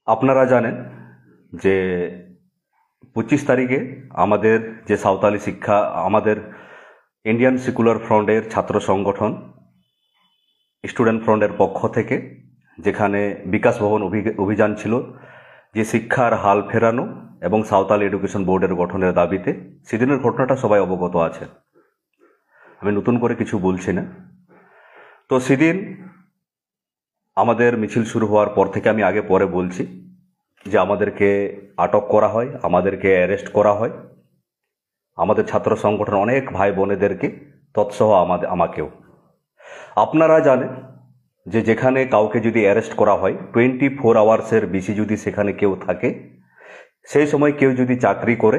আপনারা জানেন যে 25 তারিখে আমাদের যে সাঁওতালি শিক্ষা আমাদের ইন্ডিয়ান সেকুলার ফ্রন্টের ছাত্র সংগঠন স্টুডেন্ট ফ্রন্টের পক্ষ থেকে যেখানে বিকাশ ভবন অভিযান ছিল, যে শিক্ষার হাল ফেরানো এবং সাঁওতালি এডুকেশন বোর্ডের গঠনের দাবিতে, সেদিনের ঘটনাটা সবাই অবগত আছে। আমি নতুন করে কিছু বলছি না। তো সেদিন আমাদের মিছিল শুরু হওয়ার পর থেকে আমি আগে পরে বলছি যে আমাদেরকে আটক করা হয়, আমাদেরকে অ্যারেস্ট করা হয়, আমাদের ছাত্র সংগঠন অনেক ভাই বোনেদেরকে, তৎসহ আমাকেও। আপনারা জানেন যে যেখানে কাউকে যদি অ্যারেস্ট করা হয় 24 আওয়ার্সের বেশি যদি সেখানে কেউ থাকে, সেই সময় কেউ যদি চাকরি করে,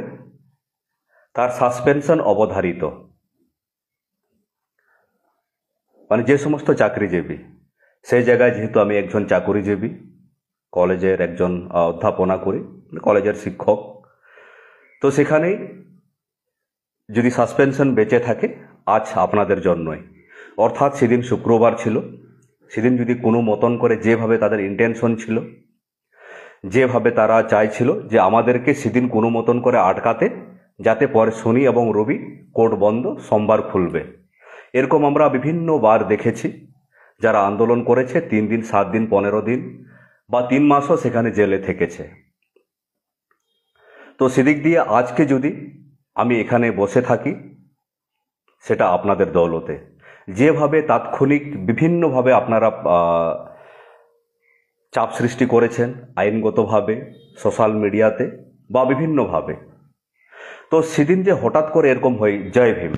তার সাসপেনশন অবধারিত। মানে যে সমস্ত চাকরিজীবী, সেই জায়গায় যেহেতু আমি একজন চাকরিজীবী, কলেজের একজন অধ্যাপনা করি, কলেজের শিক্ষক, তো সেখানেই যদি সাসপেনশন বেঁচে থাকে আজ আপনাদের জন্যই। অর্থাৎ সেদিন শুক্রবার ছিল, সেদিন যদি কোনো মতন করে যেভাবে তাদের ইন্টেনশন ছিল, যেভাবে তারা চাইছিল যে আমাদেরকে সেদিন কোনো মতন করে আটকাতে, যাতে পরে শনি এবং রবি কোর্ট বন্ধ, সোমবার খুলবে, এরকম আমরা বিভিন্নবার দেখেছি। যারা আন্দোলন করেছে 3 দিন, 7 দিন, 15 দিন বা 3 মাসও সেখানে জেলে থেকেছে। তো সেদিক দিয়ে আজকে যদি আমি এখানে বসে থাকি, সেটা আপনাদের দৌলতে। যেভাবে তাৎক্ষণিক বিভিন্নভাবে আপনারা চাপ সৃষ্টি করেছেন, আইনগতভাবে, সোশ্যাল মিডিয়াতে বা বিভিন্নভাবে, তো সেদিন যে হঠাৎ করে এরকম হয়, জয় ভীম,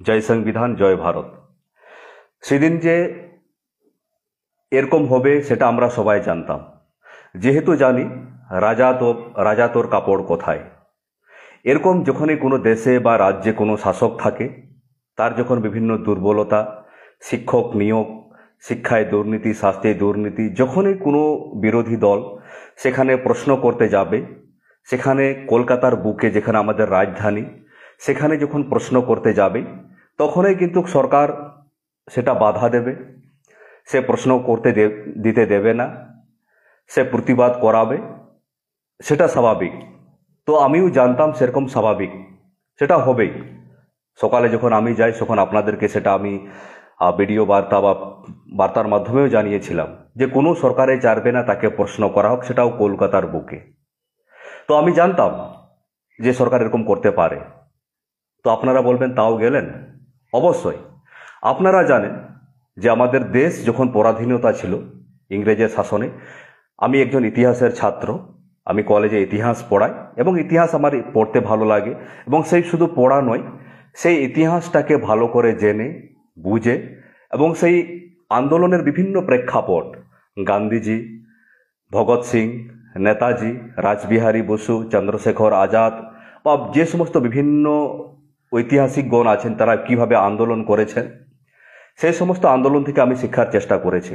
জয় সংবিধান, জয় ভারত, সেদিন যে এরকম হবে সেটা আমরা সবাই জানতাম। যেহেতু জানি রাজা তোর কাপড় কোথায়, এরকম যখনই কোনো দেশে বা রাজ্যে কোনো শাসক থাকে, তার যখন বিভিন্ন দুর্বলতা, শিক্ষক নিয়োগ, শিক্ষায় দুর্নীতি, স্বাস্থ্যে দুর্নীতি, যখনই কোনো বিরোধী দল সেখানে প্রশ্ন করতে যাবে, সেখানে কলকাতার বুকে যেখানে আমাদের রাজধানী, সেখানে যখন প্রশ্ন করতে যাবে, তখনই কিন্তু সরকার সেটা বাধা দেবে, সে প্রশ্ন করতে দিতে দেবে না, সে প্রতিবাদ করাবে, সেটা স্বাভাবিক। তো আমিও জানতাম সেরকম স্বাভাবিক, সেটা হবেই। সকালে যখন আমি যাই, তখন আপনাদেরকে সেটা আমি ভিডিও বার্তা বা বার্তার মাধ্যমেও জানিয়েছিলাম যে কোনো সরকারে চাইবে না তাকে প্রশ্ন করা হোক, সেটাও কলকাতার বুকে। তো আমি জানতাম যে সরকার এরকম করতে পারে। তো আপনারা বলবেন তাও গেলেন। অবশ্যই আপনারা জানেন যে আমাদের দেশ যখন পরাধীনতা ছিল ইংরেজের শাসনে, আমি একজন ইতিহাসের ছাত্র, আমি কলেজে ইতিহাস পড়াই এবং ইতিহাস আমার পড়তে ভালো লাগে, এবং সেই শুধু পড়া নয়, সেই ইতিহাসটাকে ভালো করে জেনে বুঝে এবং সেই আন্দোলনের বিভিন্ন প্রেক্ষাপট, গান্ধীজি, ভগৎ সিং, নেতাজি, রাসবিহারী বসু, চন্দ্রশেখর আজাদ বা যে সমস্ত বিভিন্ন ঐতিহাসিকগণ আছেন, তারা কিভাবে আন্দোলন করেছেন, সেই সমস্ত আন্দোলন থেকে আমি শিক্ষার চেষ্টা করেছি।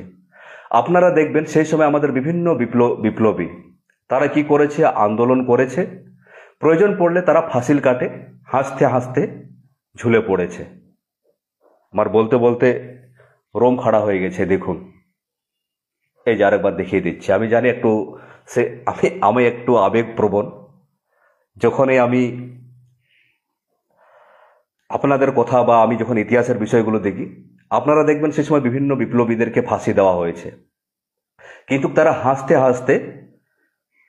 আপনারা দেখবেন সেই সময় আমাদের বিভিন্ন বিপ্লবী তারা কি করেছে, আন্দোলন করেছে, প্রয়োজন পড়লে তারা ফাঁসিল কাটে হাসতে হাসতে ঝুলে পড়েছে। আমার বলতে বলতে রোম খাড়া হয়ে গেছে, দেখুন। এই যে আরেকবার দেখিয়ে দিচ্ছি। আমি জানি একটু আমি একটু আবেগপ্রবণ। যখনই আমি আপনাদের কথা বা আমি যখন ইতিহাসের বিষয়গুলো দেখি, আপনারা দেখবেন সেই সময় বিভিন্ন বিপ্লবীদেরকে ফাঁসি দেওয়া হয়েছে, কিন্তু তারা হাসতে হাসতে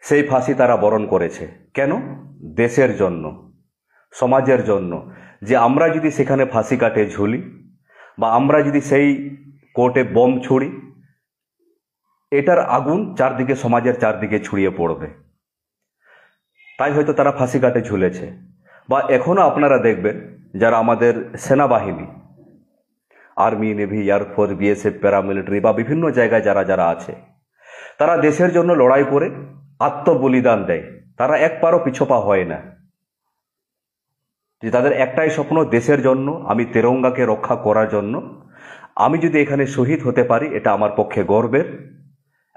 সেই ফাঁসি তারা বরণ করেছে। কেন? দেশের জন্য, সমাজের জন্য। যে আমরা যদি সেখানে ফাঁসি কাটে ঝুলি বা আমরা যদি সেই কোর্টে বোম ছুড়ি, এটার আগুন চারদিকে, সমাজের চারদিকে ছড়িয়ে পড়বে। তাই হয়তো তারা ফাঁসি কাটে ঝুলেছে। বা এখনো আপনারা দেখবেন যারা আমাদের সেনাবাহিনী, army, navy, air force, BSF, paramilitary বা বিভিন্ন জায়গায় যারা যারা আছে, তারা দেশের জন্য লড়াই করে আত্মবলিদান দেয়। তারা এক পারও পিছপা হয় না। যে তাদের একটাই স্বপ্ন, দেশের জন্য, আমি তেরঙ্গাকে রক্ষা করার জন্য আমি যদি এখানে শহীদ হতে পারি, এটা আমার পক্ষে গর্বের,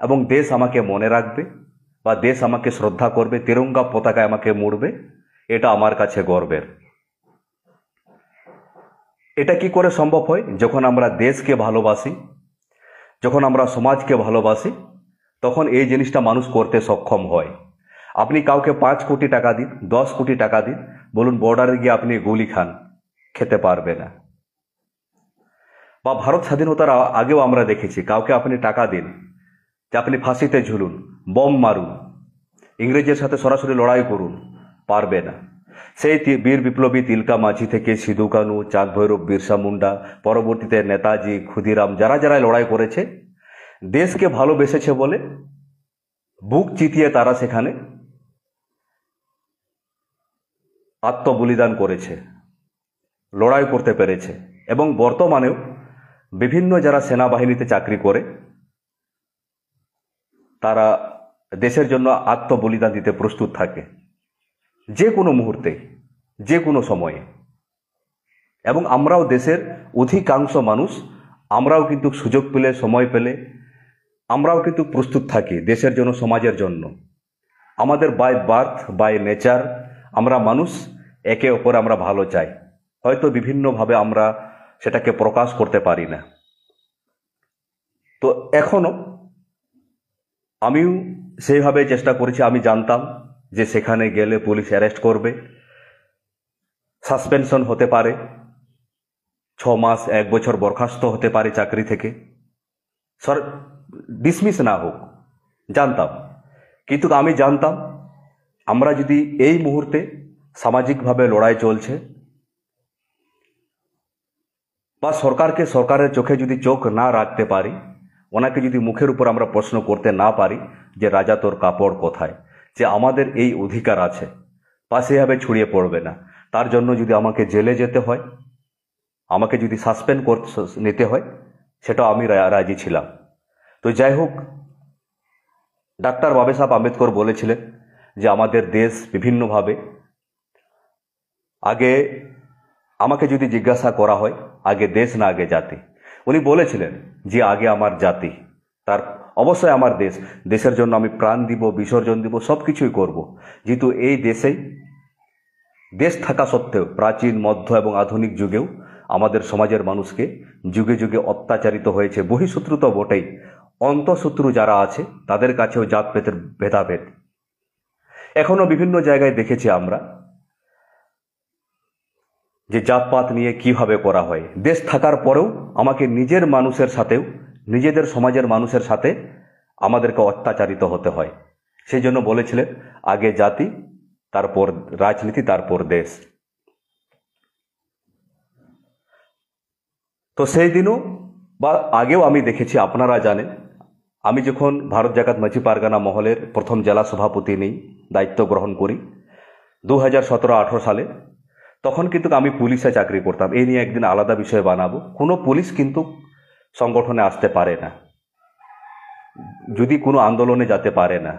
এবং দেশ আমাকে মনে রাখবে বা দেশ আমাকে শ্রদ্ধা করবে, তেরঙ্গা পতাকায় আমাকে মুড়বে, এটা আমার কাছে গর্বের। এটা কি করে সম্ভব হয়? যখন আমরা দেশকে ভালোবাসি, যখন আমরা সমাজকে ভালোবাসি, তখন এই জিনিসটা মানুষ করতে সক্ষম হয়। আপনি কাউকে 5 কোটি টাকা দিন, 10 কোটি টাকা দিন, বলুন বর্ডারে গিয়ে আপনি গুলি খান, খেতে পারবে না। বা ভারত স্বাধীনতার আগেও আমরা দেখেছি, কাউকে আপনি টাকা দিন যে আপনি ফাঁসিতে ঝুলুন, বম মারুন, ইংরেজের সাথে সরাসরি লড়াই করুন, পারবে না। সেই বীর বিপ্লবী তিলকা মাঝি থেকে সিধু কানু, চাঁদ ভৈরব, বিরসা মুন্ডা, পরবর্তীতে নেতাজি, ক্ষুদিরাম, যারা যারা লড়াই করেছে, দেশকে ভালোবেসেছে বলে বুক চিতিয়ে তারা সেখানে আত্মবলিদান করেছে, লড়াই করতে পেরেছে। এবং বর্তমানেও বিভিন্ন যারা সেনাবাহিনীতে চাকরি করে তারা দেশের জন্য আত্মবলিদান দিতে প্রস্তুত থাকে, যে কোনো মুহূর্তে, যে কোনো সময়ে। এবং আমরাও দেশের অধিকাংশ মানুষ, আমরাও কিন্তু সুযোগ পেলে, সময় পেলে আমরাও কিন্তু প্রস্তুত থাকি দেশের জন্য, সমাজের জন্য। আমাদের বাই বার্থ, বাই নেচার আমরা মানুষ, একে অপরে আমরা ভালো চাই, হয়তো বিভিন্নভাবে আমরা সেটাকে প্রকাশ করতে পারি না। তো এখনো আমিও সেইভাবে চেষ্টা করেছি। আমি জানতাম যে সেখানে গেলে পুলিশ অ্যারেস্ট করবে, সাসপেনশন হতে পারে, 6 মাস 1 বছর বরখাস্ত হতে পারে চাকরি থেকে, ডিসমিস না হোক, জানতাম। কিন্তু আমি জানতাম আমরা যদি এই মুহূর্তে সামাজিকভাবে লড়াই চলছে, বা সরকারকে সরকারের চোখে যদি চোখ না রাখতে পারি, ওনাকে যদি মুখের উপর আমরা প্রশ্ন করতে না পারি যে রাজা তোর কাপড় কোথায়, যে আমাদের এই অধিকার আছে, বা সেভাবে ছড়িয়ে পড়বে না। তার জন্য যদি আমাকে জেলে যেতে হয়, আমাকে যদি সাসপেন্ড নিতে হয়, সেটাও আমি রাজি ছিলাম। তো যাই হোক, ডাক্তার বাবা সাহেব আম্বেদকর বলেছিলেন যে আমাদের দেশ বিভিন্নভাবে, আগে আমাকে যদি জিজ্ঞাসা করা হয় আগে দেশ না আগে জাতি, উনি বলেছিলেন যে আগে আমার জাতি, তার অবশ্যই আমার দেশ, দেশের জন্য আমি প্রাণ দিব, বিসর্জন দিব, সব কিছুই করব। যেহেতু এই দেশেই, দেশ থাকা সত্ত্বেও প্রাচীন, মধ্য এবং আধুনিক যুগেও আমাদের সমাজের মানুষকে যুগে যুগে অত্যাচারিত হয়েছে। বহিঃশত্রু তো বটেই, অন্তঃশত্রু যারা আছে তাদের কাছেও জাতপাতের ভেদাভেদ এখনো বিভিন্ন জায়গায় দেখেছি আমরা, যে জাতপাত নিয়ে কিভাবে করা হয়। দেশ থাকার পরেও আমাকে নিজের মানুষের সাথেও, নিজেদের সমাজের মানুষের সাথে আমাদেরকে অত্যাচারিত হতে হয়। সেই জন্য বলেছিলেন আগে জাতি, তারপর রাজনীতি, তারপর দেশ। তো সেই দিনও বা আগেও আমি দেখেছি, আপনারা জানেন, আমি যখন ভারত জাকাত মাঝি পারগানা মহলের প্রথম জেলা সভাপতি নেই, দায়িত্ব গ্রহণ করি 2017-18 সালে, তখন কিন্তু আমি পুলিশে চাকরি করতাম। এই নিয়ে একদিন আলাদা বিষয় বানাবো। কোনো পুলিশ কিন্তু সংগঠনে আসতে পারে না, যদি কোনো আন্দোলনে যেতে পারে না।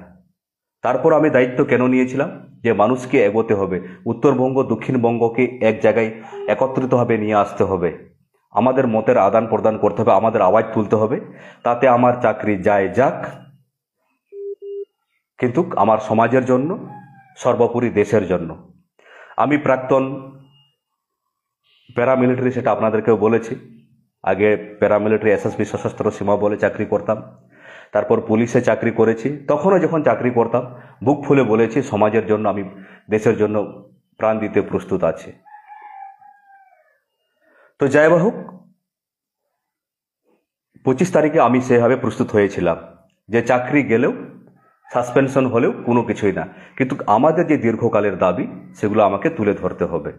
তারপর আমি দায়িত্ব কেন নিয়েছিলাম, যে মানুষকে এগোতে হবে, উত্তরবঙ্গ দক্ষিণবঙ্গকে এক জায়গায় একত্রিতভাবে নিয়ে আসতে হবে, আমাদের মতের আদান প্রদান করতে হবে, আমাদের আওয়াজ তুলতে হবে। তাতে আমার চাকরি যায় যাক, কিন্তু আমার সমাজের জন্য, সর্বোপরি দেশের জন্য। আমি প্রাক্তন প্যারামিলিটারি, সেটা আপনাদেরকেও বলেছি, আগে প্যারামিলিটারি এসএসবি সশস্ত্র সীমা বলে চাকরি করতাম, তারপর পুলিশে চাকরি করেছি। তখনও যখন চাকরি করতাম বুক ফুলে বলেছি সমাজের জন্য, আমি দেশের জন্য প্রাণ দিতে প্রস্তুত আছি। তো যাই হোক, 25 তারিখে আমি সেভাবে প্রস্তুত হয়েছিলাম যে চাকরি গেলেও, সাসপেনশন হলেও কোনো কিছুই না, কিন্তু আমাদের যে দীর্ঘকালের দাবি সেগুলো আমাকে তুলে ধরতে হবে।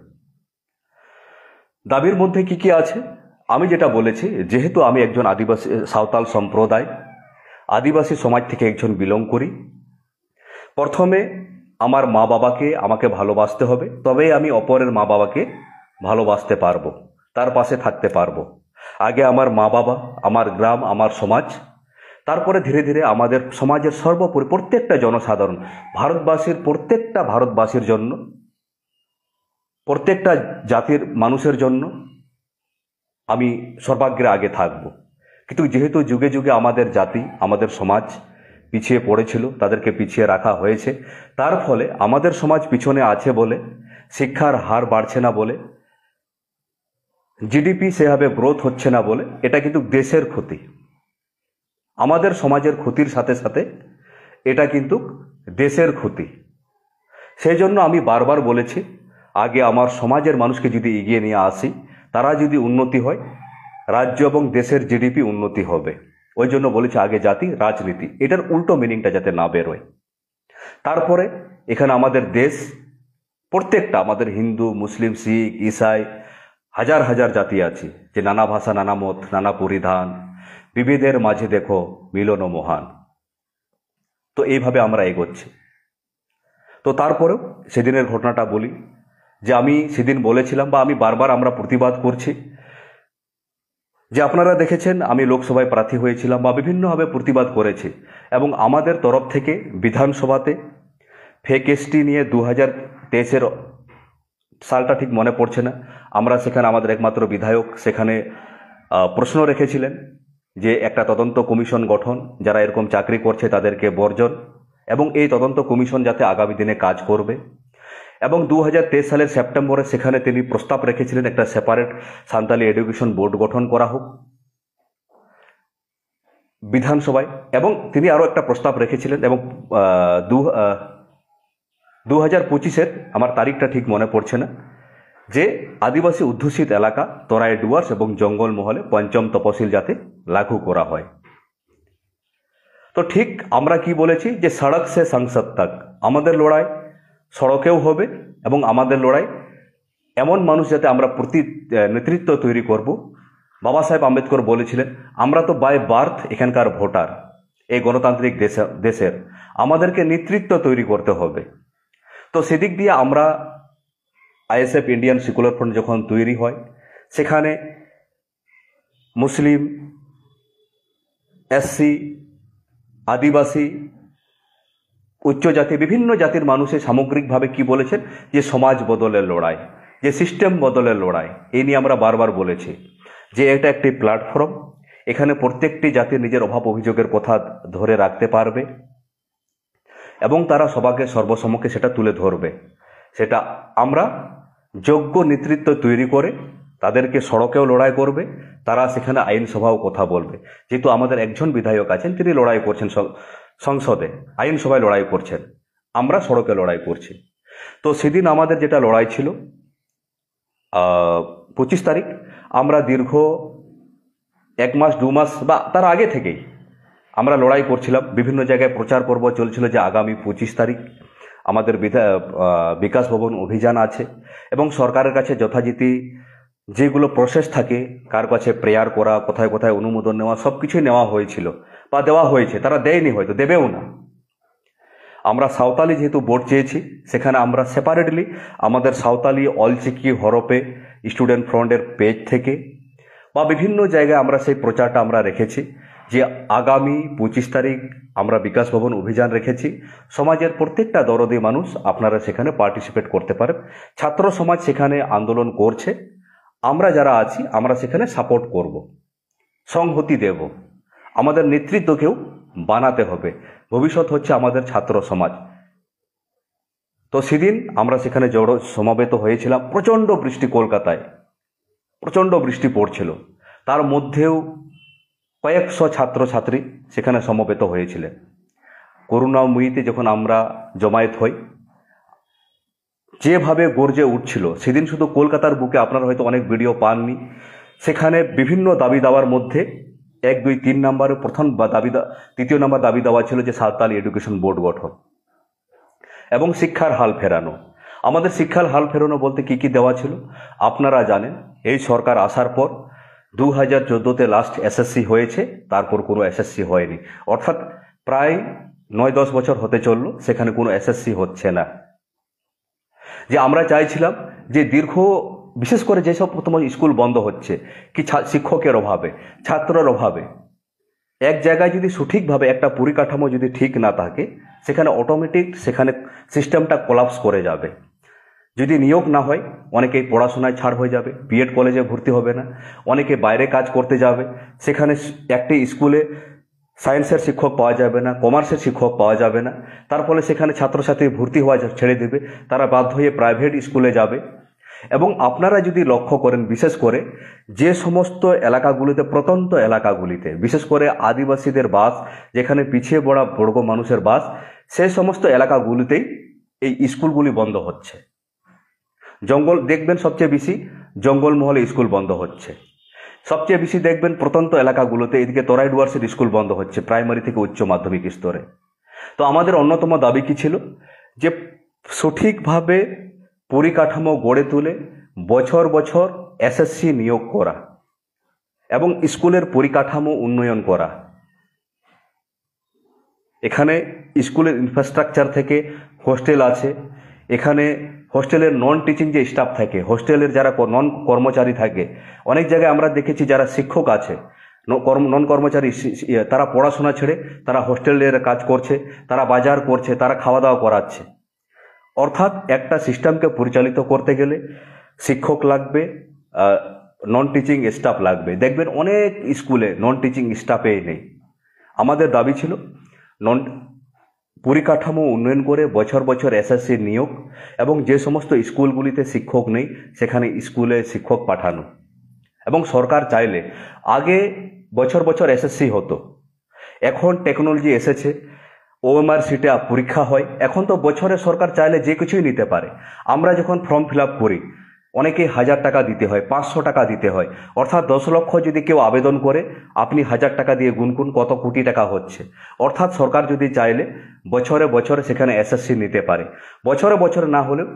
দাবির মধ্যে কি কি আছে আমি যেটা বলেছি, যেহেতু আমি একজন আদিবাসী, সাঁওতাল সম্প্রদায়, আদিবাসী সমাজ থেকে একজন বিলং করি, প্রথমে আমার মা বাবাকে আমাকে ভালোবাসতে হবে, তবেই আমি অপরের মা বাবাকে ভালোবাসতে পারবো, তার পাশে থাকতে পারবো। আগে আমার মা বাবা, আমার গ্রাম, আমার সমাজ, তারপরে ধীরে ধীরে আমাদের সমাজের সর্বোপরি প্রত্যেকটা জনসাধারণ, ভারতবাসীর প্রত্যেকটা ভারতবাসীর জন্য, প্রত্যেকটা জাতির মানুষের জন্য আমি সর্বাগ্রে আগে থাকব। কিন্তু যেহেতু যুগে যুগে আমাদের জাতি, আমাদের সমাজ পিছিয়ে পড়েছিল, তাদেরকে পিছিয়ে রাখা হয়েছে, তার ফলে আমাদের সমাজ পিছনে আছে বলে, শিক্ষার হার বাড়ছে না বলে, জিডিপি সেভাবে গ্রোথ হচ্ছে না বলে, এটা কিন্তু দেশের ক্ষতি। আমাদের সমাজের ক্ষতির সাথে সাথে এটা কিন্তু দেশের ক্ষতি। সেই জন্য আমি বারবার বলেছি, আগে আমার সমাজের মানুষকে যদি এগিয়ে নিয়ে আসি, তারা যদি উন্নতি হয়, রাজ্য এবং দেশের জিডিপি উন্নতি হবে। ওই জন্য বলেছি আগে জাতি, রাজনীতি, এটার উল্টো মিনিংটা যাতে না বেরোয়। তারপরে এখানে আমাদের দেশ, প্রত্যেকটা আমাদের হিন্দু, মুসলিম, শিখ, ইসাই, হাজার হাজার জাতি আছে, যে নানা ভাষা, নানা মত, নানা পরিধান, বিবিধের মাঝে দেখো মিলন মহান। তো এইভাবে আমরা এগোচ্ছি। তো তারপরেও সেদিনের ঘটনাটা বলি, যে আমি সেদিন বলেছিলাম, বা আমি বারবার আমরা প্রতিবাদ করছি, যে আপনারা দেখেছেন আমি লোকসভায় প্রার্থী হয়েছিলাম বা বিভিন্নভাবে প্রতিবাদ করেছি, এবং আমাদের তরফ থেকে বিধানসভাতে ফেক এসটি নিয়ে 2023-এর সালটা ঠিক মনে পড়ছে না, আমরা সেখানে আমাদের একমাত্র বিধায়ক সেখানে প্রশ্ন রেখেছিলেন যে একটা তদন্ত কমিশন গঠন, যারা এরকম চাকরি করছে তাদেরকে বর্জন, এবং এই তদন্ত কমিশন যাতে আগামী দিনে কাজ করবে। এবং 2023 সালের সেপ্টেম্বরে সেখানে তিনি প্রস্তাব রেখেছিলেন একটা সেপারেট সান্তালি এডুকেশন বোর্ড গঠন করা হোক বিধানসভায়। এবং তিনি আরও একটা প্রস্তাব রেখেছিলেন, এবং 2025-এর আমার তারিখটা ঠিক মনে পড়ছে না, যে আদিবাসী অধ্যুষিত এলাকা তরাই ডুয়ার্স এবং জঙ্গলমহলে পঞ্চম তপশিল যাতে লাগু করা হয়। তো ঠিক আমরা কি বলেছি, যে সড়ক সে সংসদ তক, আমাদের লড়াই সড়কেও হবে, এবং আমাদের লড়াই এমন মানুষ যাতে আমরা নেতৃত্ব তৈরি করব। বাবা সাহেব আম্বেদকর বলেছিলেন, আমরা তো বাই বার্থ এখানকার ভোটার, এই গণতান্ত্রিক দেশের আমাদেরকে নেতৃত্ব তৈরি করতে হবে। তো সেদিক দিয়ে আমরা আইএসএফ ইন্ডিয়ান সেকুলার ফ্রন্ট যখন তৈরি হয়, সেখানে মুসলিম, এসসি, আদিবাসী, উচ্চ জাতি, বিভিন্ন জাতির মানুষের সামগ্রিকভাবে কি বলেছেন, যে সমাজ বদলের লড়াই, যে সিস্টেম বদলের লড়াই, এই নিয়ে আমরা বারবার বলেছি যে এটা একটি প্ল্যাটফর্ম, এখানে প্রত্যেকটি জাতি নিজের অভাব অভিযোগের কথা ধরে রাখতে পারবে, এবং তারা সবাইকে সর্বসম্মুখে সেটা তুলে ধরবে। সেটা আমরা যোগ্য নেতৃত্ব তৈরি করে তাদেরকে সড়কেও লড়াই করবে, তারা সেখানে আইনসভাও কথা বলবে। যেহেতু আমাদের একজন বিধায়ক আছেন, তিনি লড়াই করছেন সংসদে, আইনসভায় লড়াই করছেন, আমরা সড়কে লড়াই করছি। তো সেদিন আমাদের যেটা লড়াই ছিল 25 তারিখ, আমরা দীর্ঘ 1 মাস 2 মাস বা তার আগে থেকেই আমরা লড়াই করছিলাম, বিভিন্ন জায়গায় প্রচার পর্ব চলছিল যে আগামী 25 তারিখ আমাদের বিকাশ ভবন অভিযান আছে, এবং সরকারের কাছে যথারীতি যেগুলো প্রসেস থাকে, কার কাছে প্রেয়ার করা, কোথায় কোথায় অনুমোদন নেওয়া, সব কিছুই নেওয়া হয়েছিল বা দেওয়া হয়েছে, তারা দেয়নি, হয়তো দেবেও না। আমরা সাঁওতালি যেহেতু বোর্ড চেয়েছি, সেখানে আমরা সেপারেটলি আমাদের সাঁওতালি অলচিকি হরপে স্টুডেন্ট ফ্রন্টের পেজ থেকে বা বিভিন্ন জায়গায় আমরা সেই প্রচারটা আমরা রেখেছি, যে আগামী 25 তারিখ আমরা বিকাশ ভবন অভিযান রেখেছি, সমাজের প্রত্যেকটা দরদি মানুষ আপনারা সেখানে পার্টিসিপেট করতে পারেন। ছাত্র সমাজ সেখানে আন্দোলন করছে, আমরা যারা আছি আমরা সেখানে সাপোর্ট করব, সংহতি দেব, আমাদের নেতৃত্বকেও বানাতে হবে, ভবিষ্যৎ হচ্ছে আমাদের ছাত্র সমাজ। তো সেদিন আমরা সেখানে সমাবেত হয়েছিলাম, প্রচণ্ড বৃষ্টি, কলকাতায় প্রচণ্ড বৃষ্টি পড়ছিল, তার মধ্যেও কয়েকশো ছাত্রছাত্রী সেখানে সমবেত হয়েছিলেন। করুণাময়ীতে যখন আমরা জমায়েত হই, যেভাবে গর্জে উঠছিল সেদিন, শুধু কলকাতার বুকে, আপনারা হয়তো অনেক ভিডিও পাননি, সেখানে বিভিন্ন দাবি দাওয়ার মধ্যে 1, 2, 3 নম্বরে তৃতীয় নম্বর দাবি দেওয়া ছিল যে সাঁওতালি এডুকেশন বোর্ড গঠন এবং শিক্ষার হাল ফেরানো। আমাদের শিক্ষার হাল ফেরানো বলতে কি কি দেওয়া ছিল আপনারা জানেন। এই সরকার আসার পর 2014-তে লাস্ট এসএসসি হয়েছে, তারপর কোনো এসএসসি হয়নি, অর্থাৎ প্রায় 9-10 বছর হতে চললো সেখানে কোনো এসএসসি হচ্ছে না। যে আমরা চাইছিলাম যে বিশেষ করে যেসব প্রথম স্কুল বন্ধ হচ্ছে, কি শিক্ষকের অভাবে, ছাত্রের অভাবে, এক জায়গায় যদি সঠিকভাবে একটা পরিকাঠামো যদি ঠিক না থাকে, সেখানে অটোমেটিক সেখানে সিস্টেমটা কোলাপস করে যাবে। যদি নিয়োগ না হয়, অনেকেই পড়াশোনায় ছাড় হয়ে যাবে, বিএড কলেজে ভর্তি হবে না, অনেকে বাইরে কাজ করতে যাবে, সেখানে একটি স্কুলে সায়েন্সের শিক্ষক পাওয়া যাবে না, কমার্সের শিক্ষক পাওয়া যাবে না, তার ফলে সেখানে ছাত্রছাত্রী ভর্তি হওয়া ছেড়ে দেবে, তারা বাধ্য হয়ে প্রাইভেট স্কুলে যাবে, এবং আপনারা যদি লক্ষ্য করেন, বিশেষ করে যে সমস্ত এলাকাগুলিতে, প্রত্যন্ত এলাকাগুলিতে, বিশেষ করে আদিবাসীদের বাস, যেখানে পিছিয়ে পড়া বর্গ মানুষের বাস, সেই সমস্ত এলাকাগুলিতেই এই স্কুলগুলি বন্ধ হচ্ছে। জঙ্গল দেখবেন সবচেয়ে বেশি জঙ্গলমহলে স্কুল বন্ধ হচ্ছে। সবচেয়ে বেশি দেখবেন প্রত্যন্ত এলাকাগুলোতে, এদিকে তরাই ডুয়ার্সের স্কুল বন্ধ হচ্ছে প্রাইমারি থেকে উচ্চ মাধ্যমিক স্তরে। তো আমাদের অন্যতম দাবি কি ছিল, যে সঠিকভাবে পরিকাঠামো গড়ে তুলে বছর বছর এসএসসি নিয়োগ করা এবং স্কুলের পরিকাঠামো উন্নয়ন করা। এখানে স্কুলের ইনফ্রাস্ট্রাকচার থেকে হোস্টেল আছে, এখানে হোস্টেলের নন টিচিং যে স্টাফ থাকে, হোস্টেলের যারা নন কর্মচারী থাকে, অনেক জায়গায় আমরা দেখেছি যারা শিক্ষক আছে নন কর্মচারী, তারা পড়াশোনা ছেড়ে তারা হোস্টেলের কাজ করছে, তারা বাজার করছে, তারা খাওয়া দাওয়া করাচ্ছে। অর্থাৎ একটা সিস্টেমকে পরিচালিত করতে গেলে শিক্ষক লাগবে, নন টিচিং স্টাফ লাগবে। দেখবেন অনেক স্কুলে নন টিচিং স্টাফেই নেই। আমাদের দাবি ছিল পরিকাঠামো উন্নয়ন করে বছর বছর এসএসসি নিয়োগ, এবং যে সমস্ত স্কুলগুলিতে শিক্ষক নেই সেখানে স্কুলে শিক্ষক পাঠানো। এবং সরকার চাইলে আগে বছর বছর এসএসসি হতো, এখন টেকনোলজি এসেছে, ওএমআর সিটে পরীক্ষা হয়, এখন তো বছরে সরকার চাইলে যে কিছুই নিতে পারে। আমরা যখন ফর্ম ফিল আপ করি অনেকেই 1000 টাকা দিতে হয়, 500 টাকা দিতে হয়। অর্থাৎ 10 লক্ষ যদি কেউ আবেদন করে, আপনি 1000 টাকা দিয়ে গুণ করুন কত কোটি টাকা হচ্ছে। অর্থাৎ সরকার যদি চাইলে বছরে বছরে সেখানে এসএসসি নিতে পারে, বছরে বছরে না হলেও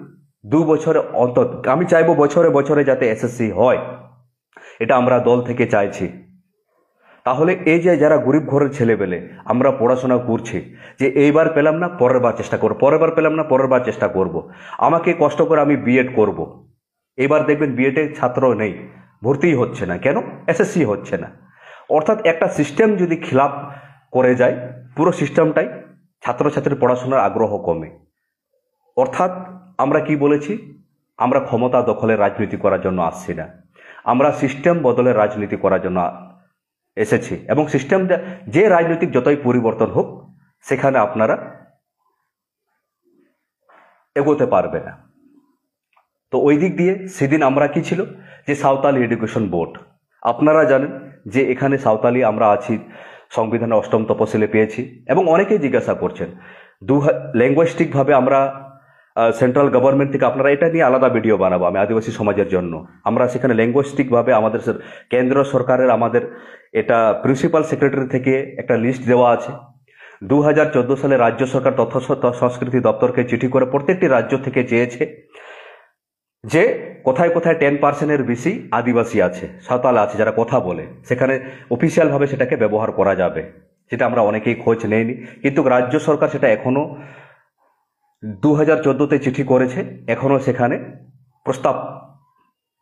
2 বছরে অন্তত। আমি চাইবো বছরে বছরে যাতে এসএসসি হয়, এটা আমরা দল থেকে চাইছি। তাহলে এই যে যারা গরিব ঘরের ছেলেবেলে আমরা পড়াশোনা করছি, যে এইবার পেলাম না পরের বার চেষ্টা করব, পরের বার পেলাম না পরের বার চেষ্টা করব, আমাকে কষ্ট করে আমি বিএড করব। এবার দেখবেন বিএডে ছাত্র নেই, ভর্তিই হচ্ছে না। কেন? এসএসসি হচ্ছে না। অর্থাৎ একটা সিস্টেম যদি খিলাপ করে যায়, পুরো সিস্টেমটাই ছাত্রছাত্রীর পড়াশোনার আগ্রহ কমে। অর্থাৎ আমরা কি বলেছি, আমরা ক্ষমতা দখলের রাজনীতি করার জন্য আসছি না, আমরা সিস্টেম বদলের রাজনীতি করার জন্য এসেছি। এবং সিস্টেম যে রাজনৈতিক যতই পরিবর্তন হোক সেখানে আপনারা এগোতে পারবে না। তো ওই দিক দিয়ে সেদিন আমরা কি ছিল, যে সাঁওতালি এডুকেশন বোর্ড, আপনারা জানেন যে এখানে সাঁওতালি আমরা আছি, সংবিধানে 8ম তপশিলে পেয়েছি। এবং অনেকেই জিজ্ঞাসা করছেন ল্যাঙ্গুয়েস্টিকভাবে আমরা সেন্ট্রাল গভর্নমেন্ট থেকে, আপনারা এটা নিয়ে আলাদা ভিডিও বানাবো আমি আদিবাসী সমাজের জন্য, আমরা সেখানে ল্যাঙ্গুয়েস্টিকভাবে আমাদের কেন্দ্র সরকারের আমাদের এটা প্রিন্সিপাল সেক্রেটারি থেকে একটা লিস্ট দেওয়া আছে। 2014 সালে রাজ্য সরকার তথ্য সংস্কৃতি দপ্তরকে চিঠি করে প্রত্যেকটি রাজ্য থেকে চেয়েছে যে কোথায় কোথায় 10%-এর বেশি আদিবাসী আছে, সাঁওতাল আছে যারা কথা বলে, সেখানে অফিসিয়ালভাবে সেটাকে ব্যবহার করা যাবে। সেটা আমরা অনেকেই খোঁজ নেইনি, কিন্তু রাজ্য সরকার সেটা এখনো 2014-তে চিঠি করেছে, এখনো সেখানে প্রস্তাব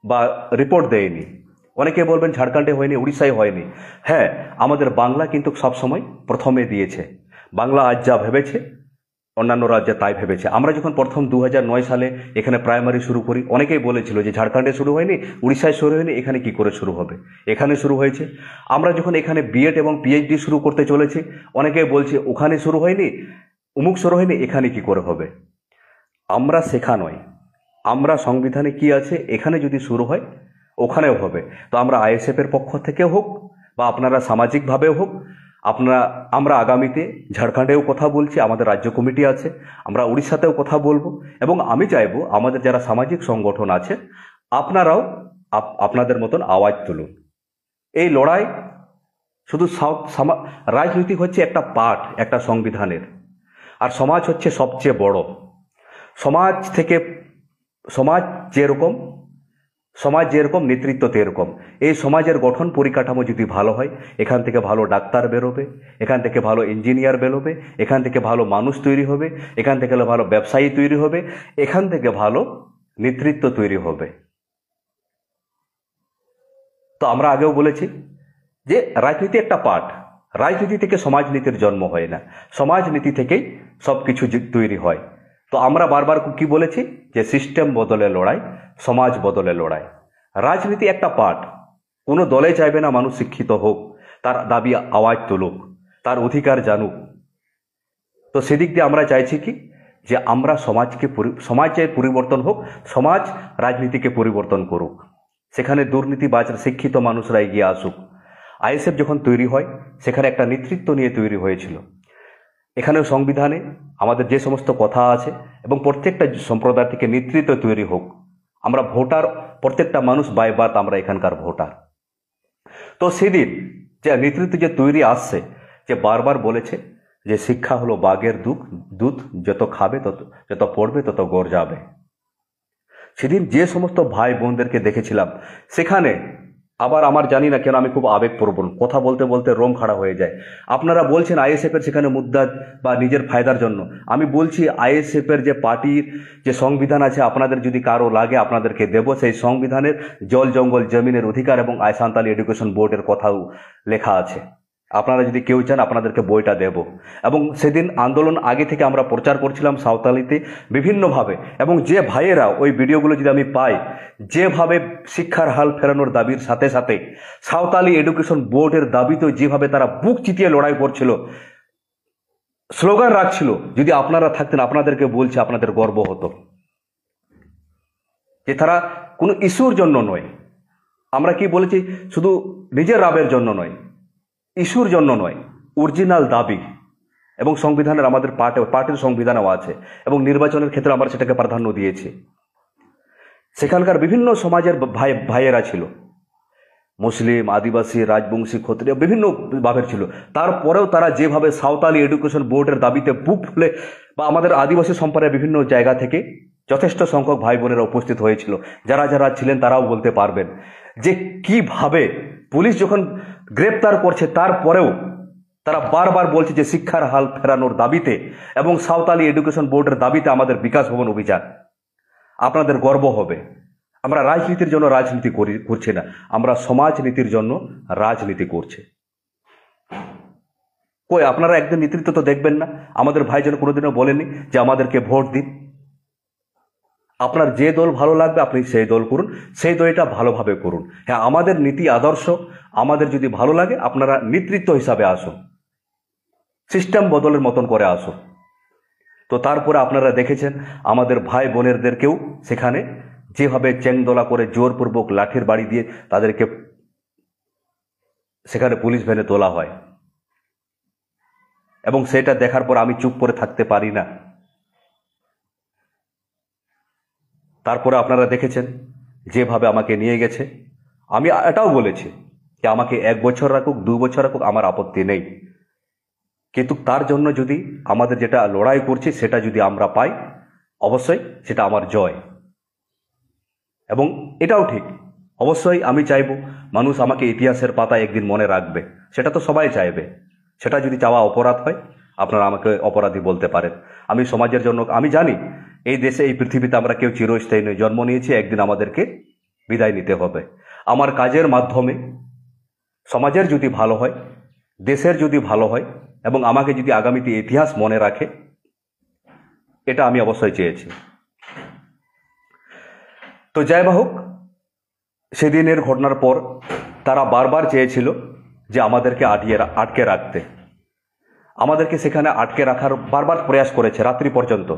বা রিপোর্ট দেয়নি। অনেকে বলবেন ঝাড়খণ্ডে হয়নি, উড়িষ্যায় হয়নি। হ্যাঁ, আমাদের বাংলা কিন্তু সবসময় প্রথমে দিয়েছে। বাংলা আজ যা ভেবেছে অন্যান্য রাজ্যে তাই ভেবেছে। আমরা যখন প্রথম 2009 সালে এখানে প্রাইমারি শুরু করি, অনেকেই বলেছিল যে ঝাড়খণ্ডে শুরু হয়নি, উড়িষ্যায় শুরু হয়নি, এখানে কি করে শুরু হবে, এখানে শুরু হয়েছে। আমরা যখন এখানে বিএড এবং পিএইচডি শুরু করতে চলেছি, অনেকেই বলছে ওখানে শুরু হয়নি, উমুক শুরু হয়নি, এখানে কি করে হবে। আমরা শেখা নয়, আমরা সংবিধানে কি আছে এখানে যদি শুরু হয় ওখানেও হবে। তো আমরা আইএসএফের পক্ষ থেকে হোক বা আপনারা সামাজিকভাবেও হোক, আমরা আগামীতে ঝাড়খণ্ডেও কথা বলছি, আমাদের রাজ্য কমিটি আছে, আমরা উড়িষ্যাতেও কথা বলবো। এবং আমি চাইবো আমাদের যারা সামাজিক সংগঠন আছে আপনারাও আপনাদের মতন আওয়াজ তুলুন। এই লড়াই শুধু রাজনীতি হচ্ছে একটা পার্ট একটা সংবিধানের, আর সমাজ হচ্ছে সবচেয়ে বড়। সমাজ যেরকম নেতৃত্ব তেরকম। এই সমাজের গঠন পরিকাঠামো যদি ভালো হয়, এখান থেকে ভালো ডাক্তার বেরোবে, এখান থেকে ভালো ইঞ্জিনিয়ার বেরোবে, এখান থেকে ভালো মানুষ তৈরি হবে, এখান থেকে ভালো ব্যবসায়ী তৈরি হবে, এখান থেকে ভালো নেতৃত্ব তৈরি হবে। তো আমরা আগেও বলেছি যে রাজনীতি একটা পার্ট, রাজনীতি থেকে সমাজনীতির জন্ম হয় না, সমাজনীতি থেকেই সব কিছু তৈরি হয়। তো আমরা বারবার কি বলেছি যে সিস্টেম বদলে লড়াই, সমাজ বদলে লড়াই। রাজনীতি একটা পার্ট, কোনো দলে চাইবে না মানুষ শিক্ষিত হোক, তার দাবি আওয়াজ তুলুক, তার অধিকার জানুক। তো সেদিক দিয়ে আমরা চাইছি কি যে আমরা সমাজের পরিবর্তন হোক, সমাজ রাজনীতিকে পরিবর্তন করুক, সেখানে দুর্নীতিবাজ শিক্ষিত মানুষরা এগিয়ে আসুক। আইএসএফ যখন তৈরি হয় সেখানে একটা নেতৃত্ব নিয়ে তৈরি হয়েছিল। এখানেও সংবিধানে আমাদের যে সমস্ত কথা আছে এবং প্রত্যেকটা সম্প্রদায় থেকে নেতৃত্ব তৈরি হোক। আমরা ভোটার, প্রত্যেকটা মানুষ বাই বার্থ আমরা এখানকার ভোটার। তো সেদিন যে নেতৃত্ব যে তৈরি আসছে, যে বারবার বলেছে যে শিক্ষা হলো বাঘের দুধ, যত খাবে যত পড়বে তত গর্জাবে। সেদিন যে সমস্ত ভাই বোনদেরকে দেখেছিলাম সেখানে, আবার আমার জানি না কেন আমি খুব আবেগপ্রবণ, কথা বলতে বলতে রোম খাড়া হয়ে যায়। আপনারা বলছেন আইএসএফের সেখানে মুদ্রা বা নিজের ফায়দার জন্য। আমি বলছি আইএসএফের যে পার্টির যে সংবিধান আছে, আপনাদের যদি কারো লাগে আপনাদেরকে দেব। সেই সংবিধানের জল জঙ্গল জমিনের অধিকার এবং সাঁওতালি এডুকেশন বোর্ডের কথাও লেখা আছে। আপনারা যদি কেউ চান আপনাদেরকে বইটা দেব। এবং সেদিন আন্দোলন আগে থেকে আমরা প্রচার করছিলাম সাঁওতালিতে বিভিন্নভাবে, এবং যে ভাইয়েরা ওই ভিডিওগুলো যদি আমি পাই, যেভাবে শিক্ষার হাল ফেরানোর দাবির সাথে সাথে সাঁওতালি এডুকেশন বোর্ডের দাবিতেও যেভাবে তারা বুক চিতিয়ে লড়াই করছিল, স্লোগান রাখছিল, যদি আপনারা থাকতেন আপনাদেরকে বলছে আপনাদের গর্ব হতো। যে তারা কোনো ইস্যুর জন্য নয়, আমরা কি বলেছি, শুধু নিজের লাভের জন্য নয়, ইস্যুর জন্য নয়, অরিজিনাল দাবি। এবং সংবিধানের আমাদের পার্টির সংবিধানও আছে এবং নির্বাচনের ক্ষেত্রে আমরা সেটাকে প্রাধান্য দিয়েছি। সেখানকার বিভিন্ন সমাজের ভাইয়েরা ছিল, মুসলিম, আদিবাসী, রাজবংশী, ক্ষত্রিয়, বিভিন্ন ভাবের ছিল। তারপরেও তারা যেভাবে সাঁওতালি এডুকেশন বোর্ডের দাবিতে বুক ফুলে, বা আমাদের আদিবাসী সম্প্রদায়ের বিভিন্ন জায়গা থেকে যথেষ্ট সংখ্যক ভাই বোনেরা উপস্থিত হয়েছিল, যারা যারা ছিলেন তারাও বলতে পারবেন যে কিভাবে পুলিশ যখন গ্রেপ্তার করছে তারপরেও তারা বারবার বলছে যে শিক্ষার হাল ফেরানোর দাবিতে এবং সাঁওতালি এডুকেশন বোর্ডের দাবিতে আমাদের বিকাশ ভবন অভিযান। আপনাদের গর্ব হবে। আমরা রাজনীতির জন্য রাজনীতি করছি না, আমরা সমাজনীতির জন্য রাজনীতি করছি। কই আপনারা একদিন নেতৃত্ব তো দেখবেন না? আমাদের ভাই যেন কোনোদিনও বলেনি যে আমাদেরকে ভোট দিন। আপনার যে দল ভালো লাগবে আপনি সেই দল করুন, সেই দলটা ভালোভাবে করুন। হ্যাঁ, আমাদের নীতি আদর্শ আমাদের যদি ভালো লাগে আপনারা নেতৃত্ব হিসাবে আসুন, সিস্টেম বদলের মতন করে আসুন। তো তারপরে আপনারা দেখেছেন আমাদের ভাই বোনেরদেরকেও সেখানে যেভাবে চেংদোলা করে জোরপূর্বক লাঠির বাড়ি দিয়ে তাদেরকে সেখানে পুলিশ ভ্যানে তোলা হয়, এবং সেটা দেখার পর আমি চুপ করে থাকতে পারি না। তারপরে আপনারা দেখেছেন যেভাবে আমাকে নিয়ে গেছে। আমি এটাও বলেছি যে আমাকে 1 বছর রাখুক, 2 বছর রাখুক, আমার আপত্তি নেই, কিন্তু তার জন্য যদি আমাদের যেটা লড়াই করছি সেটা যদি আমরা পাই, অবশ্যই সেটা আমার জয়। এবং এটাও ঠিক, অবশ্যই আমি চাইব মানুষ আমাকে ইতিহাসের পাতায় একদিন মনে রাখবে, সেটা তো সবাই চাইবে। সেটা যদি চাওয়া অপরাধ হয় আপনারা আমাকে অপরাধী বলতে পারেন। আমি সমাজের জন্য, আমি জানি এই দেশে এই পৃথিবীতে আমরা কেউ চিরস্থায়ী নই, জন্ম নিয়েছি, একদিন আমাদেরকে বিদায় নিতে হবে। আমার কাজের মাধ্যমে সমাজের যদি ভালো হয়, দেশের যদি ভালো হয় এবং আমাকে যদি আগামীতে ইতিহাস মনে রাখে, এটা আমি অবশ্যই চেয়েছি। তো যাই বা হোক, সেদিনের ঘটনার পর তারা বারবার চেয়েছিল যে আমাদেরকে আটকে রাখতে, আমাদেরকে সেখানে আটকে রাখার বারবার প্রয়াস করেছে রাত্রি পর্যন্ত।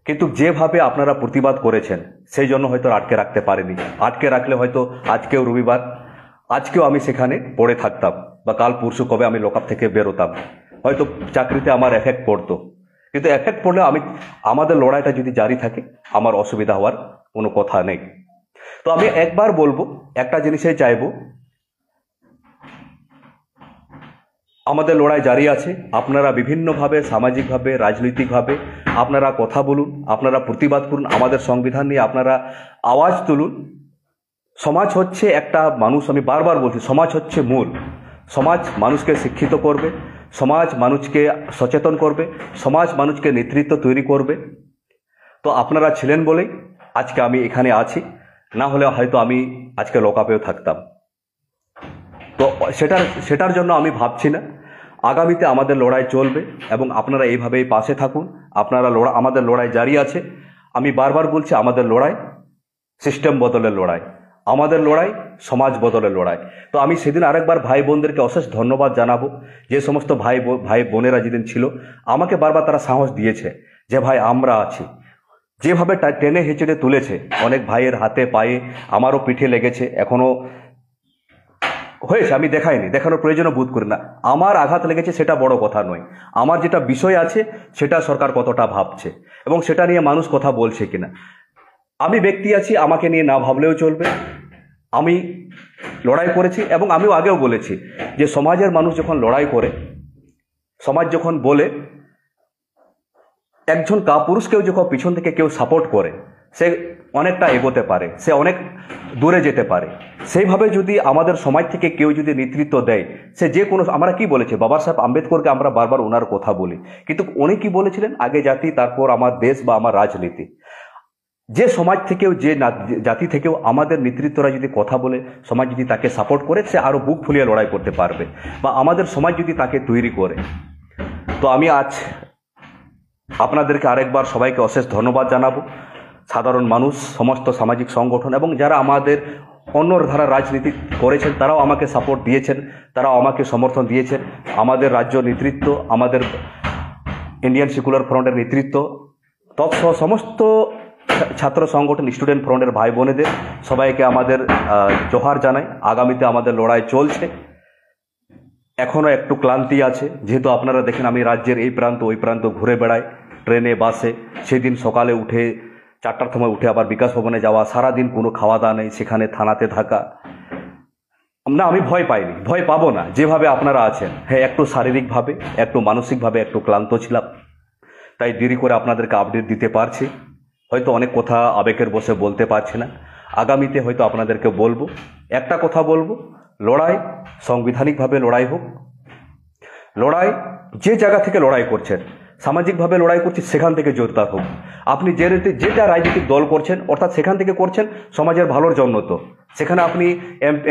কিন্তু যেভাবে আপনারা প্রতিবাদ করেছেন সেই জন্য হয়তো আটকে রাখতে পারেনি। আটকে রাখলে হয়তো আজকেও রবিবার, আজকেও আমি সেখানে পড়ে থাকতাম, বা কাল পরশু কবে আমি লকআপ থেকে বেরোতাম, হয়তো চাকরিতে আমার এফেক্ট পড়তো। কিন্তু এফেক্ট পড়লে আমাদের লড়াইটা যদি জারি থাকে আমার অসুবিধা হওয়ার কোনো কথা নেই। তো আমি একবার বলবো, একটা জিনিসই চাইবো, আমাদের লড়াই জারি আছে। আপনারা বিভিন্নভাবে, সামাজিকভাবে, রাজনৈতিকভাবে আপনারা কথা বলুন, আপনারা প্রতিবাদ করুন, আমাদের সংবিধান নিয়ে আপনারা আওয়াজ তুলুন। সমাজ হচ্ছে একটা মানুষ, আমি বারবার বলছি, সমাজ হচ্ছে মূল। সমাজ মানুষকে শিক্ষিত করবে, সমাজ মানুষকে সচেতন করবে, সমাজ মানুষকে নেতৃত্ব তৈরি করবে। তো আপনারা ছিলেন বলেই আজকে আমি এখানে আছি, না হলে হয়তো আমি আজকে লকআপেও থাকতাম। তো সেটার জন্য আমি ভাবছি না। আগামীতে আমাদের লড়াই চলবে এবং আপনারা এইভাবেই পাশে থাকুন। আমাদের লড়াই জারি আছে। আমি বারবার বলছি, আমাদের লড়াই সিস্টেম বদলের লড়াই, আমাদের লড়াই সমাজ বদলের লড়াই। তো আমি সেদিন আরেকবার ভাই বোনদেরকে অশেষ ধন্যবাদ জানাবো, যে সমস্ত ভাই বোনেরা যেদিন ছিল আমাকে বারবার তারা সাহস দিয়েছে যে ভাই আমরা আছি। যেভাবে টেনে হেঁচড়ে তুলেছে, অনেক ভাইয়ের হাতে পায়ে, আমারও পিঠে লেগেছে, এখনো হয়েছে, আমি দেখাইনি, দেখানোর প্রয়োজনও বোধ করি না। আমার আঘাত লেগেছে সেটা বড় কথা নয়, আমার যেটা বিষয় আছে সেটা সরকার কতটা ভাবছে এবং সেটা নিয়ে মানুষ কথা বলছে কিনা। আমি ব্যক্তি আছি, আমাকে নিয়ে না ভাবলেও চলবে। আমি লড়াই করেছি এবং আমিও আগেও বলেছি যে সমাজের মানুষ যখন লড়াই করে, সমাজ যখন বলে, একজন কাপুরুষকেও যখন পিছন থেকে কেউ সাপোর্ট করে, সে অনেকটা এগোতে পারে, সে অনেক দূরে যেতে পারে। সেইভাবে যদি আমাদের সমাজ থেকে কেউ যদি নেতৃত্ব দেয়, সে যে কোনো, আমরা কি বলেছি, বাবা সাহেব আম্বেদকরকে আমরা বারবার ওনার কথা বলি, কিন্তু উনি কি বলেছিলেন, আগে জাতি তারপর আমার দেশ বা আমার রাজনীতি। যে সমাজ থেকেও, যে জাতি থেকেও আমাদের নেতৃত্বরা যদি কথা বলে, সমাজ যদি তাকে সাপোর্ট করে, সে আরও বুক ফুলিয়ে লড়াই করতে পারবে, বা আমাদের সমাজ যদি তাকে তৈরি করে। তো আমি আজ আপনাদেরকে আরেকবার সবাইকে অশেষ ধন্যবাদ জানাবো। সাধারণ মানুষ, সমস্ত সামাজিক সংগঠন এবং যারা আমাদের অন্য ধারার রাজনীতি করেছেন, তারাও আমাকে সাপোর্ট দিয়েছেন, তারাও আমাকে সমর্থন দিয়েছেন। আমাদের রাজ্য নেতৃত্ব, আমাদের ইন্ডিয়ান সেকুলার ফ্রন্টের নেতৃত্ব, তৎসহ সমস্ত ছাত্র সংগঠন, স্টুডেন্ট ফ্রন্টের ভাই বোনেদের সবাইকে আমাদের জোহার জানাই। আগামীতে আমাদের লড়াই চলছে, এখনও একটু ক্লান্তি আছে, যেহেতু আপনারা দেখেন আমি রাজ্যের এই প্রান্ত ওই প্রান্ত ঘুরে বেড়াই, ট্রেনে, বাসে। সেদিন সকালে উঠে 4টার সময় উঠে আবার বিকাশ ভবনে যাওয়া, সারাদিন কোনো খাওয়া দাওয়া নেই, সেখানে থানাতে থাকা। না, আমি ভয় পাইনি, ভয় পাবো না, যেভাবে আপনারা আছেন। হ্যাঁ, একটু শারীরিকভাবে, একটু মানসিকভাবে একটু ক্লান্ত ছিলাম, তাই দেরি করে আপনাদেরকে আপডেট দিতে পারছি। হয়তো অনেক কথা আবেগের বসে বলতে পারছি না, আগামীতে হয়তো আপনাদেরকে বলবো। একটা কথা বলবো, লড়াই সাংবিধানিকভাবে লড়াই হোক। লড়াই যে জায়গা থেকে লড়াই করছেন, সামাজিকভাবে লড়াই করছে, সেখান থেকে জোরদার হোক। আপনি যেটা রাজনৈতিক দল করছেন, অর্থাৎ সেখান থেকে করছেন সমাজের ভালোর জন্য, তো সেখানে আপনি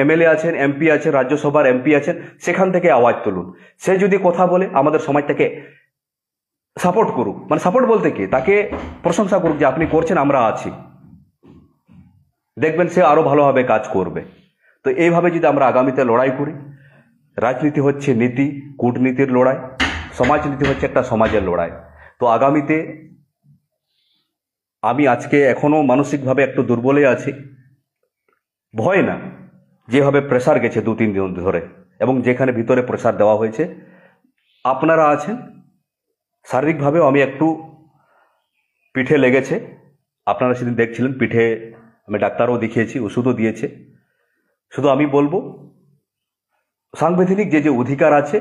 এমএলএ আছেন, এমপি আছেন, রাজ্যসভার এমপি আছেন, সেখান থেকে আওয়াজ তুলুন। সে যদি কথা বলে আমাদের সমাজটাকে সাপোর্ট করুক, মানে সাপোর্ট বলতে কি, তাকে প্রশংসা করুক যে আপনি করছেন, আমরা আছি। দেখবেন সে আরো ভালোভাবে কাজ করবে। তো এইভাবে যদি আমরা আগামীতে লড়াই করি, রাজনীতি হচ্ছে নীতি, কূটনীতির লড়াই, সমাজনীতি হচ্ছে একটা সমাজের লড়াই। তো আগামীতে আমি আজকে এখনো মানসিকভাবে একটু দুর্বলে আছি, ভয় না, যেভাবে প্রেসার গেছে 2-3 দিন ধরে, এবং যেখানে ভিতরে প্রেসার দেওয়া হয়েছে, আপনারা আছেন, শারীরিকভাবেও আমি একটু পিঠে লেগেছে। আপনারা সেদিন দেখছিলেন, পিঠে আমি ডাক্তারও দেখিয়েছি, ওষুধও দিয়েছে। শুধু আমি বলবো, সাংবিধানিক যে অধিকার আছে,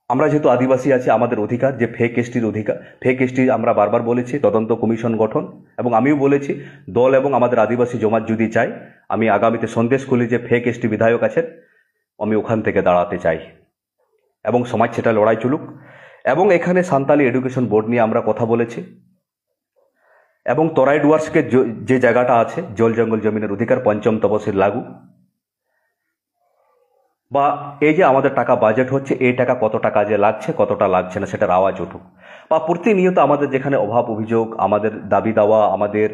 আমরা যেহেতু আদিবাসী আছি, আমাদের অধিকার যে ফেক এসটির অধিকার, ফেক এসটি আমরা বারবার বলেছি, তদন্ত কমিশন গঠন, এবং আমিও বলেছি দল এবং আমাদের আদিবাসী জমাত যদি চাই, আমি আগামীতে সন্দেশখালী যে ফেক এসটি বিধায়ক আছেন, আমি ওখান থেকে দাঁড়াতে চাই, এবং সমাজ সেটা লড়াই চলুক। এবং এখানে সান্তালি এডুকেশন বোর্ড নিয়ে আমরা কথা বলেছি, এবং তরাই ডুয়ার্সকে যে জায়গাটা আছে, জল জঙ্গল জমিনের অধিকার, 5ম তফসিল লাগু, বা এই যে আমাদের টাকা বাজেট হচ্ছে, এই টাকা কতটা কাজে লাগছে, কতটা লাগছে না, সেটার আওয়াজ উঠুক। বা প্রতিনিয়ত আমাদের যেখানে অভাব অভিযোগ, আমাদের দাবি দাওয়া, আমাদের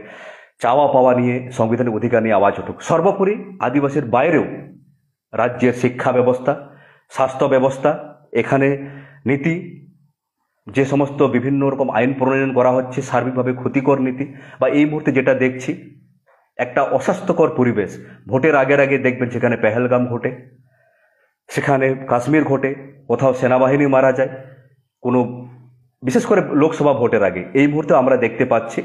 চাওয়া পাওয়া নিয়ে, সাংবিধানিক অধিকার নিয়ে আওয়াজ উঠুক। সর্বোপরি আদিবাসীর বাইরেও রাজ্যের শিক্ষা ব্যবস্থা, স্বাস্থ্য ব্যবস্থা, এখানে নীতি, যে সমস্ত বিভিন্ন রকম আইন প্রণয়ন করা হচ্ছে, সার্বিকভাবে ক্ষতিকর নীতি, বা এই মুহূর্তে যেটা দেখছি একটা অস্বাস্থ্যকর পরিবেশ। ভোটের আগের আগে দেখবেন সেখানে পেহেলগাম ঘটে, সেখানে কাশ্মীর ঘটে, কোথাও সেনাবাহিনী মারা যায়, কোনো বিশেষ করে লোকসভা ভোটের আগে। এই মুহূর্তে আমরা দেখতে পাচ্ছি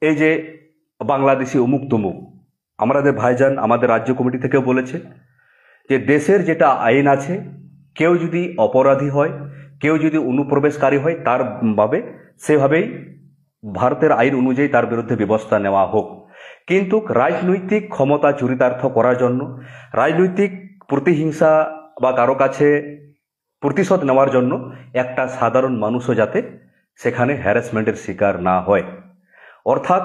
এই যে বাংলাদেশি অমুক তমুক। আমাদের ভাইজান আমাদের রাজ্য কমিটি থেকেও বলেছে যে দেশের যেটা আইন আছে, কেউ যদি অপরাধী হয়, কেউ যদি অনুপ্রবেশকারী হয়, তার ভাবে সেভাবেই ভারতের আইন অনুযায়ী তার বিরুদ্ধে ব্যবস্থা নেওয়া হোক। কিন্তু রাজনৈতিক ক্ষমতা চরিতার্থ করার জন্য, রাজনৈতিক প্রতিহিংসা বা কারো কাছে প্রতিশোধ নেওয়ার জন্য একটা সাধারণ মানুষও যাতে সেখানে হ্যারাসমেন্টের শিকার না হয়। অর্থাৎ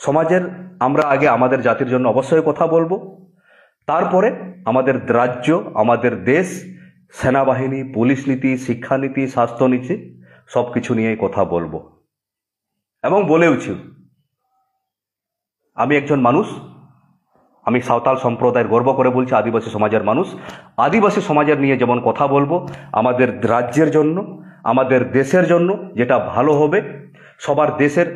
সমাজের, আমরা আগে আমাদের জাতির জন্য অবশ্যই কথা বলবো, তারপরে আমাদের রাজ্য, আমাদের দেশ, সেনাবাহিনী, পুলিশ নীতি, শিক্ষানীতি, স্বাস্থ্যনীতি, সব কিছু নিয়েই কথা বলবো। এবং বলেওছি, আমি একজন মানুষ, আমি সাঁওতাল সম্প্রদায়ের গর্ব করে বলছি, আদিবাসী সমাজের মানুষ। আদিবাসী সমাজের নিয়ে যেমন কথা বলবো, আমাদের রাজ্যের জন্য, আমাদের দেশের জন্য যেটা ভালো হবে, সবার দেশের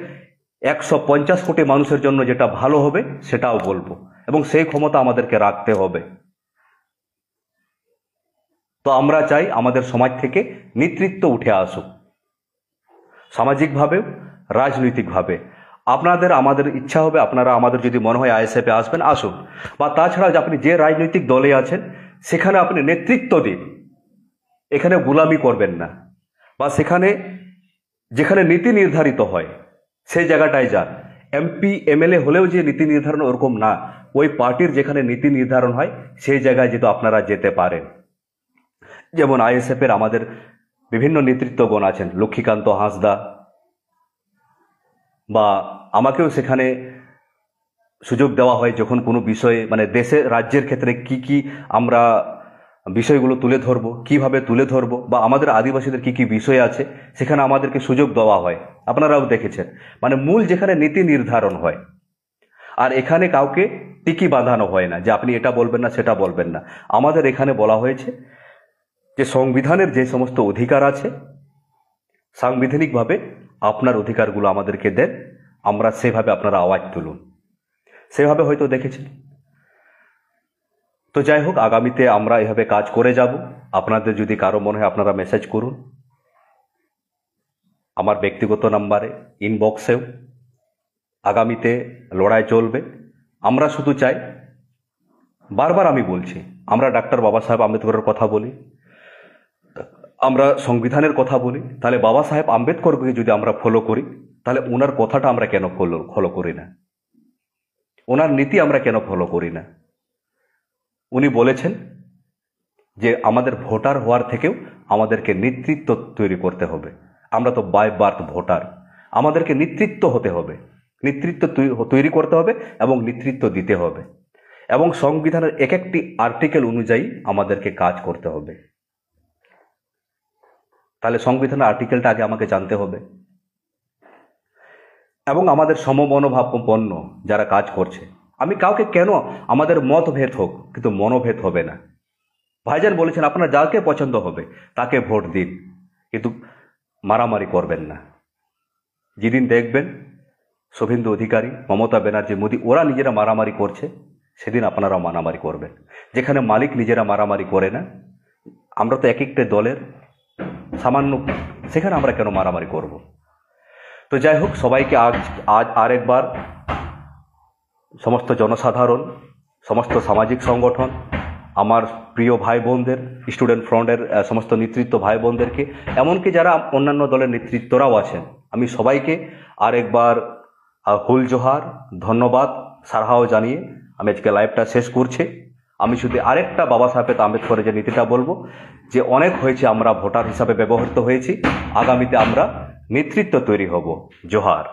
150 কোটি মানুষের জন্য যেটা ভালো হবে সেটাও বলবো, এবং সেই ক্ষমতা আমাদেরকে রাখতে হবে। তো আমরা চাই আমাদের সমাজ থেকে নেতৃত্ব উঠে আসুক, সামাজিকভাবে, রাজনৈতিকভাবে। আমাদের ইচ্ছা হবে, আপনারা আমাদের যদি মনে হয় আইএসএফে আসবেন, আসুন। বা তাছাড়া আপনি যে রাজনৈতিক দলে আছেন সেখানে আপনি নেতৃত্ব দিন, এখানে গোলামি করবেন না। বা সেখানে যেখানে নীতি নির্ধারিত হয় সেই জায়গাটায় যান। এমপি এমএলএ হলেও যে নীতি নির্ধারণ ওরকম না, ওই পার্টির যেখানে নীতি নির্ধারণ হয় সেই জায়গায় যেহেতু আপনারা যেতে পারেন। যেমন আইএসএফের আমাদের বিভিন্ন নেতৃত্বগণ আছেন, লক্ষ্মীকান্ত হাঁসদা, বা আমাকেও সেখানে সুযোগ দেওয়া হয় যখন কোনো বিষয়ে, মানে দেশে রাজ্যের ক্ষেত্রে কি কি আমরা বিষয়গুলো তুলে ধরবো, কিভাবে তুলে ধরবো, বা আমাদের আদিবাসীদের কি কি বিষয় আছে সেখানে আমাদেরকে সুযোগ দেওয়া হয়। আপনারাও দেখেছেন, মানে মূল যেখানে নীতি নির্ধারণ হয়। আর এখানে কাউকে টিকি বাঁধানো হয় না যে আপনি এটা বলবেন না, সেটা বলবেন না। আমাদের এখানে বলা হয়েছে যে সংবিধানের যে সমস্ত অধিকার আছে, সাংবিধানিকভাবে আপনার অধিকারগুলো আমাদেরকে দেন, আমরা সেভাবে আপনারা আওয়াজ তুলুন। সেভাবে হয়তো দেখেছেন। তো যাই হোক, আগামীতে আমরা এভাবে কাজ করে যাব। আপনাদের যদি কারো মনে হয় আপনারা মেসেজ করুন আমার ব্যক্তিগত নাম্বারে, ইনবক্সেও। আগামীতে লড়াই চলবে। আমরা শুধু চাই, বারবার আমি বলছি, আমরা ডাক্তার বাবা সাহেব আম্বেদকরের কথা বলি, আমরা সংবিধানের কথা বলি, তাহলে বাবা সাহেব আম্বেদকরকে যদি আমরা ফলো করি, তাহলে ওনার কথাটা আমরা কেন ফলো করি না? ওনার নীতি আমরা কেন ফলো করি না? উনি বলেছেন যে আমাদের ভোটার হওয়ার থেকেও আমাদেরকে নেতৃত্ব তৈরি করতে হবে। আমরা তো বাই বার্থ ভোটার, আমাদেরকে নেতৃত্ব হতে হবে, নেতৃত্ব তৈরি করতে হবে এবং নেতৃত্ব দিতে হবে, এবং সংবিধানের এক একটি আর্টিকেল অনুযায়ী আমাদেরকে কাজ করতে হবে। তাহলে সংবিধানের আর্টিকেলটা আগে আমাকে জানতে হবে, এবং আমাদের সমমনোভাবাপন্ন যারা কাজ করছে, আমি কাউকে কেন, আমাদের মতভেদ হোক কিন্তু মনোভেদ হবে না। ভাইজান বলেছেন আপনার যাকে পছন্দ হবে তাকে ভোট দিন, কিন্তু মারামারি করবেন না। যেদিন দেখবেন শুভেন্দু অধিকারী, মমতা ব্যানার্জি, মোদী ওরা নিজেরা মারামারি করছে, সেদিন আপনারাও মারামারি করবেন। যেখানে মালিক নিজেরা মারামারি করে না, আমরা তো এক একটা দলের সামান্য, সেখানে আমরা কেন মারামারি করব? তো যাই হোক, সবাইকে আজ আরেকবার সমস্ত জনসাধারণ, সমস্ত সামাজিক সংগঠন, আমার প্রিয় ভাই বোনদের, স্টুডেন্ট ফ্রন্টের সমস্ত নেতৃত্ব ভাই বোনদেরকে, এমনকি যারা অন্যান্য দলের নেতৃত্বরাও আছেন, আমি সবাইকে আরেকবার হুল জোহার, ধন্যবাদ, সারহাও জানিয়ে আমি আজকে লাইভটা শেষ করছি। আমি শুধু আরেকটা বাবা সাহেব আম্বেদকরের যে নীতিটা বলবো, যে অনেক হয়েছে আমরা ভোটার হিসাবে ব্যবহৃত হয়েছি, আগামীতে আমরা নেতৃত্ব তৈরি হব। জোহার।